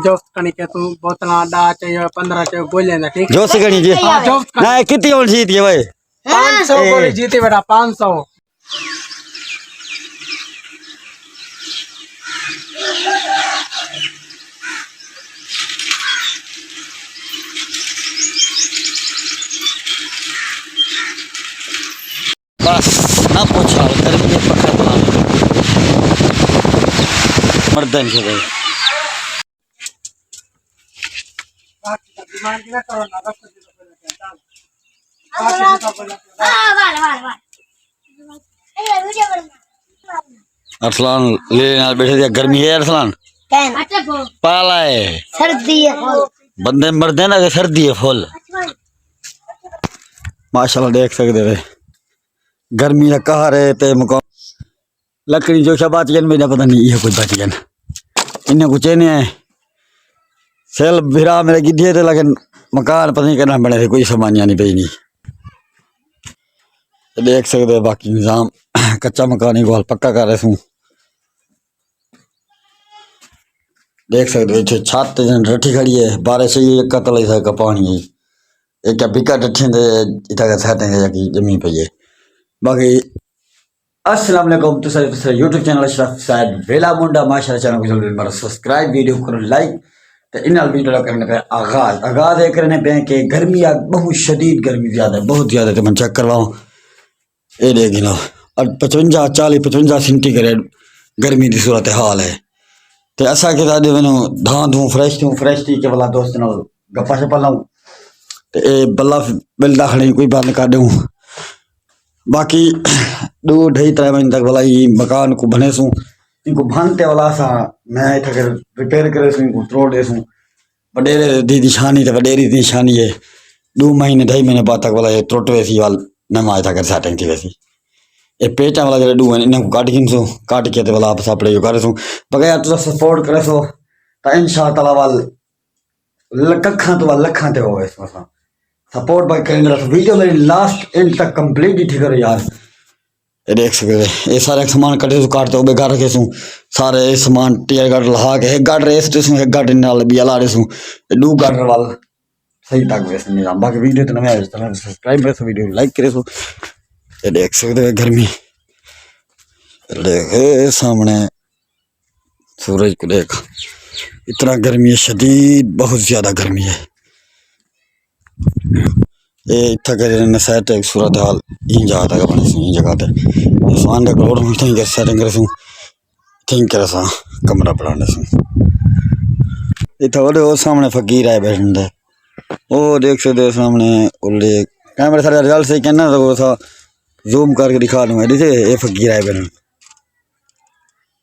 जोस्त कणी के तू बोतला डा चाहिए 15 चाहिए गोले ना ठीक जोस्त कणी जी ना कितनी और जीत गए भाई 500 गोली जीती बेटा 500 बस ना पूछा करके पकड़ मर्दन के भाई दिमाग ना करो ना रख अरसलान ले बैठे थे गर्मी है अरसलान पाला है सर्दी है बंदे मरदे ना सर्दी है फुल माशाल्लाह देख सकते थे गर्मी का कहर है ते मुकाम लकड़ी जो सब बात में पता नहीं ये कुछ बात इन्हें कुछ नहीं सेल भिरा मेरे गिद्धे थे लेकिन मकान पता नहीं करना बने थे कोई सामानिया नहीं पई नहीं देख सकते बाकी निजाम कच्चा मकान ही गोल पक्का कर रहे देख सकते इतने छत रठी खड़ी है बारिश ही कतल का पानी है एक बिका डठे इतना सेटिंग है जमीन पे है बाकी अस्सलाम वालेकुम तो sir YouTube channel Ashraf side वेला मुंडा माशाल्लाह चैनल को जल्दी मारो सब्सक्राइब वीडियो करो लाइक तो इन वीडियो करने पे आगाज करने पे कि गर्मी बहुत शदीद गर्मी ज़्यादा बहुत ज़्यादा तो मैं चेक करवाऊँ ये देख लो और 55-40-55 सेंटीग्रेड गर्मी की सूरत हाल है तो असा के साथ मैंने धां धूँ फ्रेश थी के वाला दोस्त ना गप्पा शप्पा लाऊं तो ये बल्ला बिल्ला खड़ी कोई बात नहीं कर दूँ बाकी 2-2.5 महीने तक वाला ये मकान को बने सूँ इनको भानते वाला सा मैं इतना रिपेयर करे सूँ इनको तोड़ दे सूँ वडेरे दी निशानी तो वडेरी निशानी है 2 महीने 2.5 महीने बाद तक वाला ये त्रुट वैसी वाल न माए था कर सेटिंग थी वैसी ये पेचा वाला जो 2 इन्हें काट गिन सो काट के तो वाला आप सापड़े जो करे सूँ बगैर तो सपोर्ट करे सो तो इंशाअल्लाह वाल लखा तो वाल लखा ते हो इसमें सपोर्ट बाय करेंगे वीडियो मेरी लास्ट एंड तक कंप्लीट ही ठीक है यार ये देख सकते ये सारे सामान कटे काटते हो बेकार रखे सूँ सारे सामान टीयर गार्ड लहा के एक गार्ड रेस सूँ एक गार्ड नाल भी अला सूँ 2 गार्ड वाल सही तक वैसे निजाम बाकी वीडियो तो नया सब्सक्राइब करे वीडियो लाइक करे सो ये देख सकते हो गर्मी देखे सामने सूरज को देख इतना गर्मी है शदीद बहुत ज़्यादा गर्मी है ये इतना कर सेट एक सूरत हाल इन जाता है बने इन जगह पे सान का करोड़ में थिंक सेटिंग करे सूँ थिंक करे सा कमरा बनाने सूँ इतना वो सामने फकीर आए बैठने वो देख सकते हो सामने उल्ले कैमरे सारे रिजल्ट सही कहना तो वो सा जूम करके दिखा दूंगा देखिए ये फकीर आए बैठने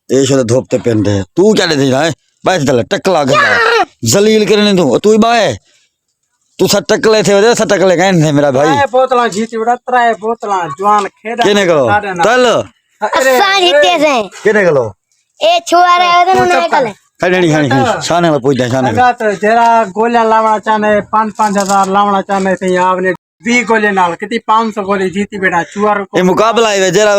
ये शायद धोपते पहनते हैं तू क्या लेते है बैठ चल टकला गया जलील करने तू ही बाय तू सटकले थे सटकले कहने थे मेरा भाई बोतला जीती बेटा 3 बोतला जवान खेड़ा केने करो चल असा जीते से केने करो ए छुआरे ओदन ना कले खाने शाने में पूछते शाने लगा तो जरा गोलियां लावना चाहने 5-5 हजार लावना चाहने थे आपने 20 गोले नाल कितनी 500 गोली जीती बेटा चुआर को ये मुकाबला है जरा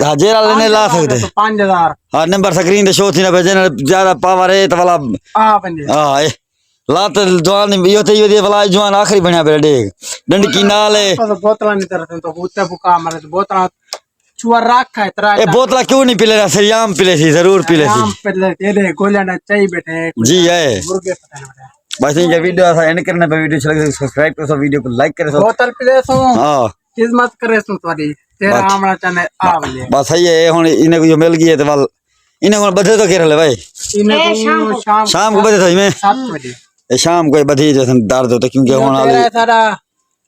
हां जरा लेने ला सकते 5000 हां नंबर स्क्रीन पे शो थी ना भेजने ज्यादा पावर है तो वाला हां बंदे हां लात जवान यो थे ये वाला जवान आखिरी बनया पे देख डंडकी नाल है तो बोतला नहीं तरते तो उते बुका मारे तो बोतला चुआर रखा है तरा ए बोतला क्यों नहीं पिले सरियाम पिले सी जरूर पिले सी हम पहले तेरे गोलियां ना चाहिए बेटे जी है मुर्गे पता है बस ये वीडियो ऐसा एंड करने पे वीडियो अच्छा लगे सब्सक्राइब करो वीडियो को लाइक करो बोतल पिले सो हां खिदमत करे सो तुम्हारी तेरा आमना चाहने आ बले बस सही है हुन इने को जो मिल गई है तो वाल इने को बधे तो केरले भाई इन्हें शाम को बधे तो मैं 7 बजे शाम को बधी जैसे दर्द होता क्योंकि हुन वाले सारा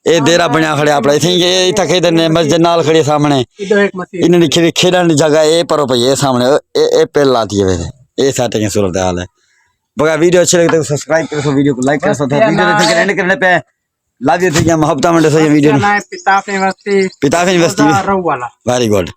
ए देरा बनया खड़े अपने थी ये इता खेद ने मस्जिद नाल खड़े सामने इधर एक मसीह इन्हें खेडन की जगह ए पर पे ये सामने ए पेल आती है वैसे ए सेटिंग सूरत हाल है बगा वीडियो अच्छी लगे तो सब्सक्राइब करो वीडियो को लाइक करो वीडियो देख एंड करने पे लव यू थी मोहब्बत में सही वीडियो पिताफ यूनिवर्सिटी वेरी गुड